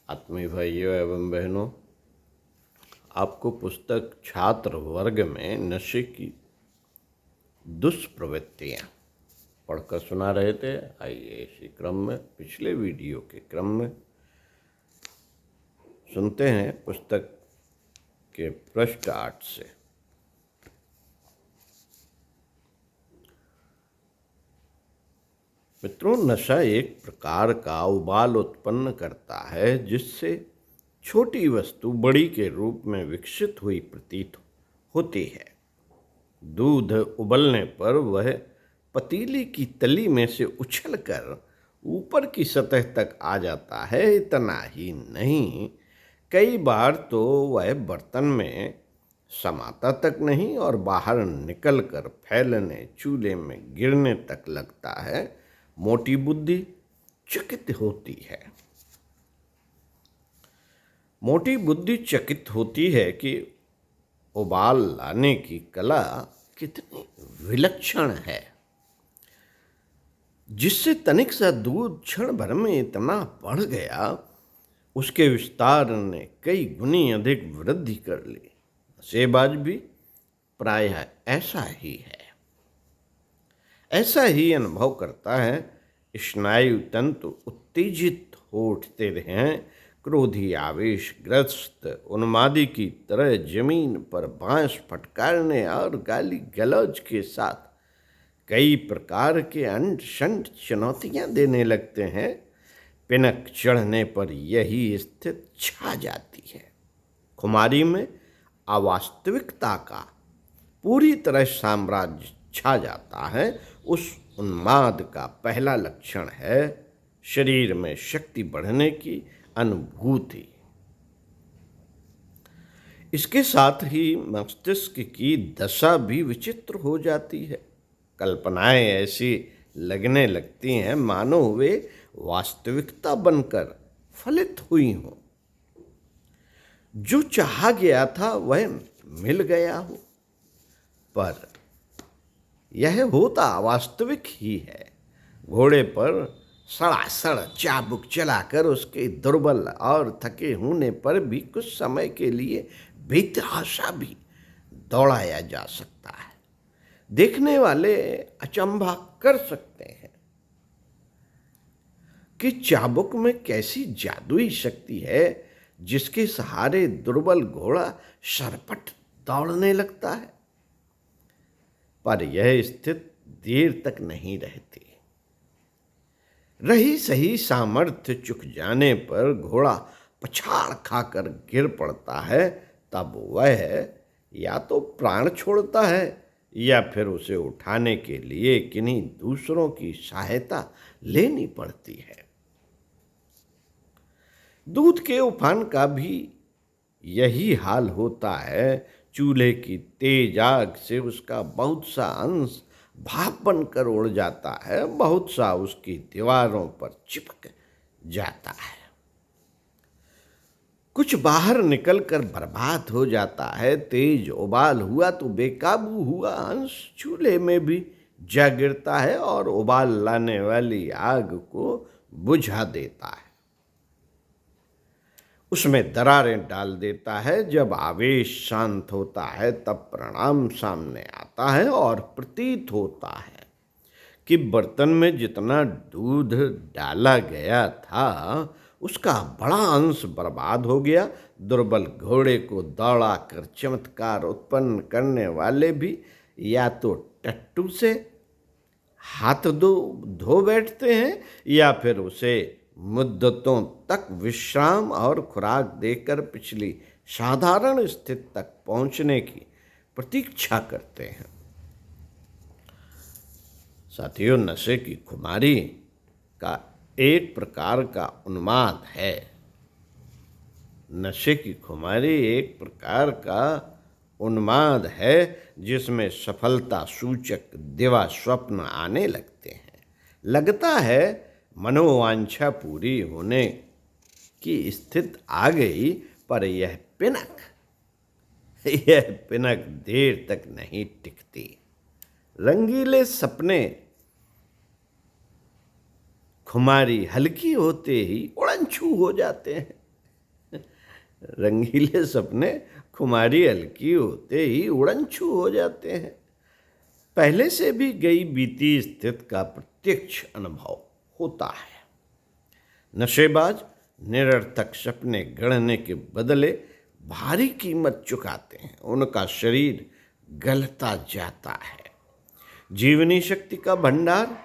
आत्मीय भाइयों एवं बहनों, आपको पुस्तक छात्र वर्ग में नशे की दुष्प्रवृत्तियाँ पढ़कर सुना रहे थे। आइए इसी क्रम में पिछले वीडियो के क्रम में सुनते हैं पुस्तक के पृष्ठ 8 से। मित्रों, नशा एक प्रकार का उबाल उत्पन्न करता है जिससे छोटी वस्तु बड़ी के रूप में विकसित हुई प्रतीत होती है। दूध उबलने पर वह पतीली की तली में से उछलकर ऊपर की सतह तक आ जाता है। इतना ही नहीं, कई बार तो वह बर्तन में समाता तक नहीं और बाहर निकलकर फैलने, चूल्हे में गिरने तक लगता है। मोटी बुद्धि चकित होती है। मोटी बुद्धि चकित होती है कि उबाल लाने की कला कितनी विलक्षण है, जिससे तनिक सा दूध क्षण भर में इतना बढ़ गया, उसके विस्तार ने कई गुनी अधिक वृद्धि कर ली। नशेबाज भी प्रायः ऐसा ही है, ऐसा ही अनुभव करता है। स्नायु तंतु उत्तेजित हो उठते हैं। क्रोधी, आवेशग्रस्त उन्मादी की तरह जमीन पर बांस फटकारने और गाली गलौज के साथ कई प्रकार के अंट शंट चुनौतियां देने लगते हैं। पिनक चढ़ने पर यही स्थिति छा जाती है। खुमारी में अवास्तविकता का पूरी तरह साम्राज्य छा जाता है। उस उन्माद का पहला लक्षण है शरीर में शक्ति बढ़ने की अनुभूति। इसके साथ ही मस्तिष्क की दशा भी विचित्र हो जाती है। कल्पनाएं ऐसी लगने लगती हैं मानो वे वास्तविकता बनकर फलित हुई हों। जो चाहा गया था वह मिल गया हो, पर यह होता वास्तविक ही है। घोड़े पर सड़ासड़ चाबुक चलाकर उसके दुर्बल और थके होने पर भी कुछ समय के लिए बेतहाशा भी दौड़ाया जा सकता है। देखने वाले अचंभा कर सकते हैं कि चाबुक में कैसी जादुई शक्ति है जिसके सहारे दुर्बल घोड़ा सरपट दौड़ने लगता है। पर यह स्थिति देर तक नहीं रहती। रही सही सामर्थ्य चुक जाने पर घोड़ा पछाड़ खाकर गिर पड़ता है। तब वह या तो प्राण छोड़ता है या फिर उसे उठाने के लिए किन्हीं दूसरों की सहायता लेनी पड़ती है। दूध के उफान का भी यही हाल होता है। चूल्हे की तेज आग से उसका बहुत सा अंश भाप बनकर उड़ जाता है, बहुत सा उसकी दीवारों पर चिपक जाता है, कुछ बाहर निकलकर बर्बाद हो जाता है। तेज उबाल हुआ तो बेकाबू हुआ अंश चूल्हे में भी जा गिरता है और उबाल लाने वाली आग को बुझा देता है, उसमें दरारें डाल देता है। जब आवेश शांत होता है तब परिणाम सामने आता है और प्रतीत होता है कि बर्तन में जितना दूध डाला गया था उसका बड़ा अंश बर्बाद हो गया। दुर्बल घोड़े को दौड़ा कर चमत्कार उत्पन्न करने वाले भी या तो टट्टू से हाथ धो बैठते हैं या फिर उसे मुद्दतों तक विश्राम और खुराक देकर पिछली साधारण स्थिति तक पहुंचने की प्रतीक्षा करते हैं। साथियों, नशे की खुमारी का एक प्रकार का उन्माद है। नशे की खुमारी एक प्रकार का उन्माद है जिसमें सफलता सूचक दिवा स्वप्न आने लगते हैं। लगता है मनोवांछा पूरी होने की स्थिति आ गई, पर यह पिनक देर तक नहीं टिकती। रंगीले सपने खुमारी हल्की होते ही उड़नछू हो जाते हैं। रंगीले सपने खुमारी हल्की होते ही उड़नछू हो जाते हैं। पहले से भी गई बीती स्थिति का प्रत्यक्ष अनुभव होता है। नशेबाज निरर्थक सपने गढ़ने के बदले भारी कीमत चुकाते हैं। उनका शरीर गलता जाता है, जीवनी शक्ति का भंडार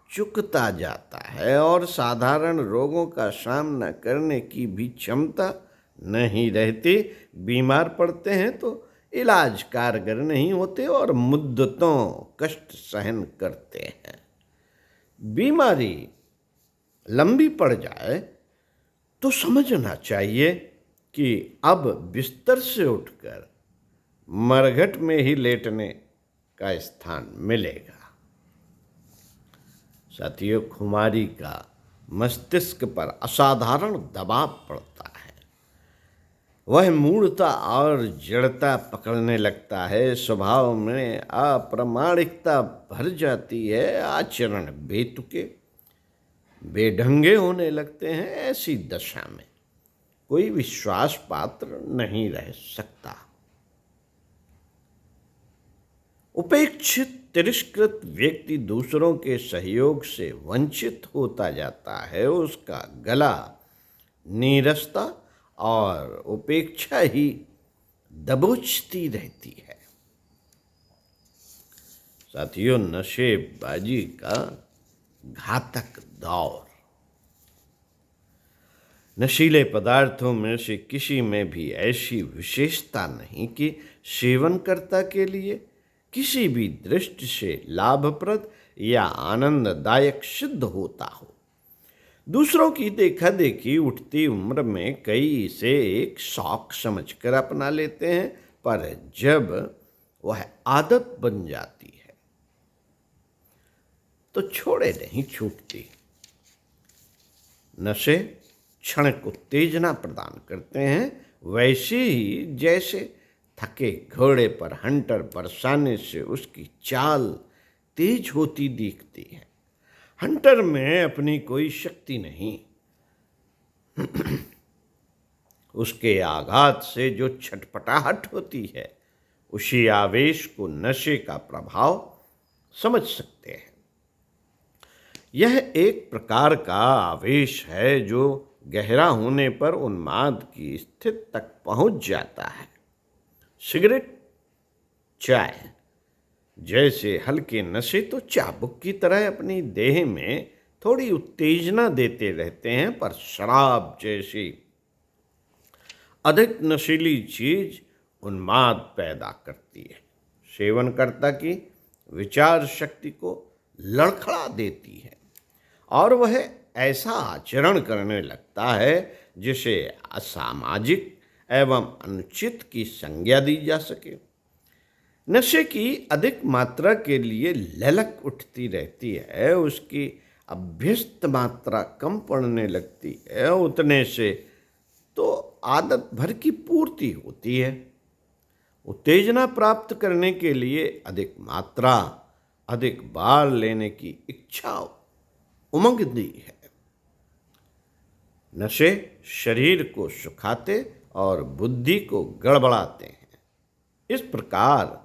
चुकता जाता है और साधारण रोगों का सामना करने की भी क्षमता नहीं रहती। बीमार पड़ते हैं तो इलाज कारगर नहीं होते और मुद्दतों कष्ट सहन करते हैं। बीमारी लंबी पड़ जाए तो समझना चाहिए कि अब बिस्तर से उठकर मरघट में ही लेटने का स्थान मिलेगा। साथियों, खुमारी का मस्तिष्क पर असाधारण दबाव पड़ता है। वह मूढ़ता और जड़ता पकड़ने लगता है, स्वभाव में अप्रामाणिकता भर जाती है, आचरण बेतुके बेढंगे होने लगते हैं। ऐसी दशा में कोई विश्वास पात्र नहीं रह सकता। उपेक्षित तिरस्कृत व्यक्ति दूसरों के सहयोग से वंचित होता जाता है। उसका गला नीरसता और उपेक्षा ही दबोचती रहती है। साथियों, नशेबाजी का घातक दौर। नशीले पदार्थों में से किसी में भी ऐसी विशेषता नहीं कि सेवनकर्ता के लिए किसी भी दृष्टि से लाभप्रद या आनंददायक सिद्ध होता हो। दूसरों की देखा देखी उठती उम्र में कई इसे एक शौक समझकर अपना लेते हैं, पर जब वह आदत बन जाती है तो छोड़े नहीं छूटती। नशे क्षणिक उत्तेजना प्रदान करते हैं, वैसे ही जैसे थके घोड़े पर हंटर बरसाने से उसकी चाल तेज होती दिखती है। हंटर में अपनी कोई शक्ति नहीं, उसके आघात से जो छटपटाहट होती है, उसी आवेश को नशे का प्रभाव समझ सकते हैं। यह एक प्रकार का आवेश है जो गहरा होने पर उन्माद की स्थिति तक पहुंच जाता है। सिगरेट, चाय जैसे हल्के नशे तो चाबुक की तरह अपनी देह में थोड़ी उत्तेजना देते रहते हैं, पर शराब जैसी अधिक नशीली चीज उन्माद पैदा करती है। सेवनकर्ता की विचार शक्ति को लड़खड़ा देती है और वह ऐसा आचरण करने लगता है जिसे असामाजिक एवं अनुचित की संज्ञा दी जा सके। नशे की अधिक मात्रा के लिए ललक उठती रहती है, उसकी अभ्यस्त मात्रा कम पड़ने लगती है, उतने से तो आदत भर की पूर्ति होती है। उत्तेजना प्राप्त करने के लिए अधिक मात्रा, अधिक बार लेने की इच्छा उमंगती है। नशे शरीर को सुखाते और बुद्धि को गड़बड़ाते हैं। इस प्रकार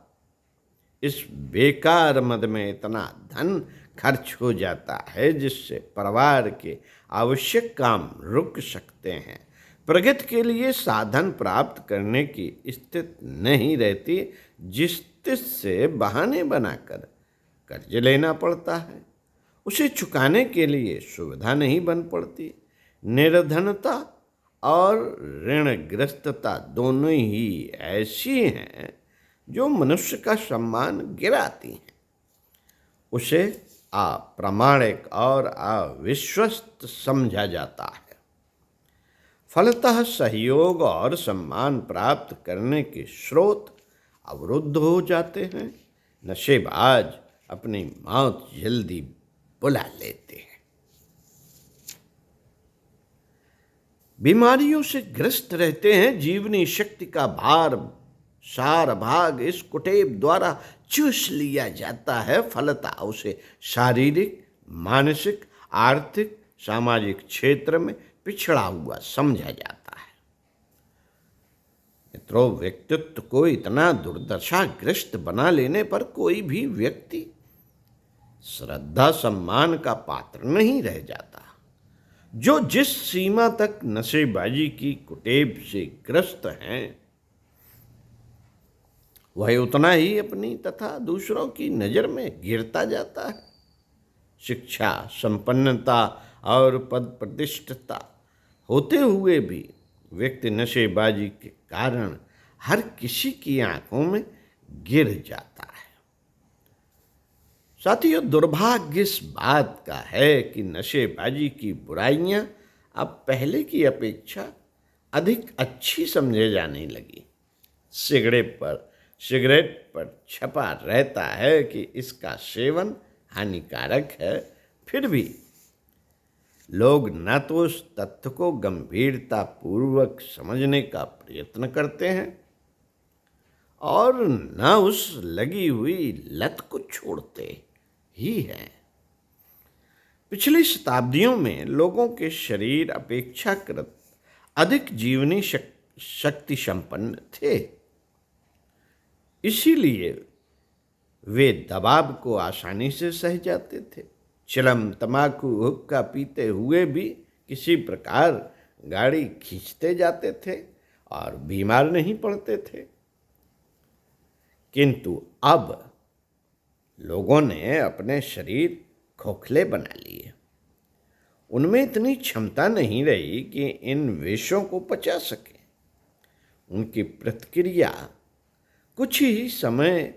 इस बेकार मद में इतना धन खर्च हो जाता है जिससे परिवार के आवश्यक काम रुक सकते हैं। प्रगति के लिए साधन प्राप्त करने की स्थिति नहीं रहती, जिससे बहाने बनाकर कर्ज लेना पड़ता है। उसे चुकाने के लिए सुविधा नहीं बन पड़ती। निर्धनता और ऋणग्रस्तता दोनों ही ऐसी हैं जो मनुष्य का सम्मान गिराती हैं। उसे अप्रामाणिक और अविश्वस्त समझा जाता है। फलतः सहयोग और सम्मान प्राप्त करने के स्रोत अवरुद्ध हो जाते हैं। नशेबाज अपनी मौत जल्दी बुला लेते हैं। बीमारियों से ग्रस्त रहते हैं। जीवनी शक्ति का भार सार भाग इस कुटेव द्वारा चूस लिया जाता है। फलतः उसे शारीरिक, मानसिक, आर्थिक, सामाजिक क्षेत्र में पिछड़ा हुआ समझा जाता है। मित्रों, व्यक्तित्व को इतना दुर्दशाग्रस्त बना लेने पर कोई भी व्यक्ति श्रद्धा सम्मान का पात्र नहीं रह जाता। जो जिस सीमा तक नशेबाजी की कुटेव से ग्रस्त हैं, वह उतना ही अपनी तथा दूसरों की नज़र में गिरता जाता है। शिक्षा, संपन्नता और पद प्रतिष्ठता होते हुए भी व्यक्ति नशेबाजी के कारण हर किसी की आंखों में गिर जाता है। साथियों, दुर्भाग्य इस बात का है कि नशेबाजी की बुराइयां अब पहले की अपेक्षा अधिक अच्छी समझे जाने लगी। सिगरेट पर छपा रहता है कि इसका सेवन हानिकारक है, फिर भी लोग न तो उस तथ्य को गंभीरता पूर्वक समझने का प्रयत्न करते हैं और न उस लगी हुई लत को छोड़ते ही हैं। पिछली शताब्दियों में लोगों के शरीर अपेक्षाकृत अधिक जीवनी शक्ति संपन्न थे, इसीलिए वे दबाव को आसानी से सह जाते थे। चिलम, तंबाकू, हुक्का पीते हुए भी किसी प्रकार गाड़ी खींचते जाते थे और बीमार नहीं पड़ते थे। किंतु अब लोगों ने अपने शरीर खोखले बना लिए। उनमें इतनी क्षमता नहीं रही कि इन विषयों को पचा सके। उनकी प्रतिक्रिया कुछ ही समय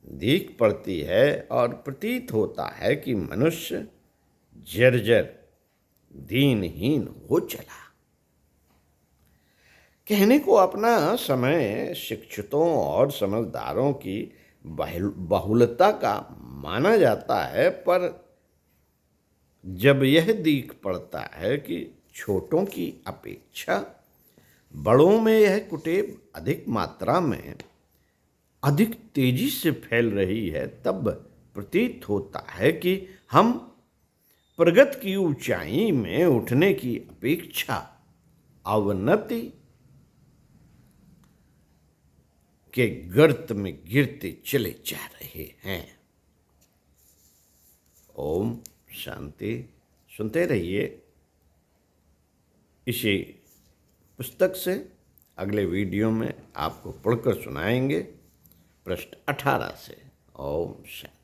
दिख पड़ती है और प्रतीत होता है कि मनुष्य जर्जर दीनहीन हो चला। कहने को अपना समय शिक्षितों और समझदारों की बहुलता का माना जाता है, पर जब यह दिख पड़ता है कि छोटों की अपेक्षा बड़ों में यह कुटेव अधिक मात्रा में अधिक तेजी से फैल रही है, तब प्रतीत होता है कि हम प्रगति की ऊंचाई में उठने की अपेक्षा अवनति के गर्त में गिरते चले जा रहे हैं। ओम शांति। सुनते रहिए इसी पुस्तक से। अगले वीडियो में आपको पढ़कर सुनाएंगे पृष्ठ 18 से। ओम शांति।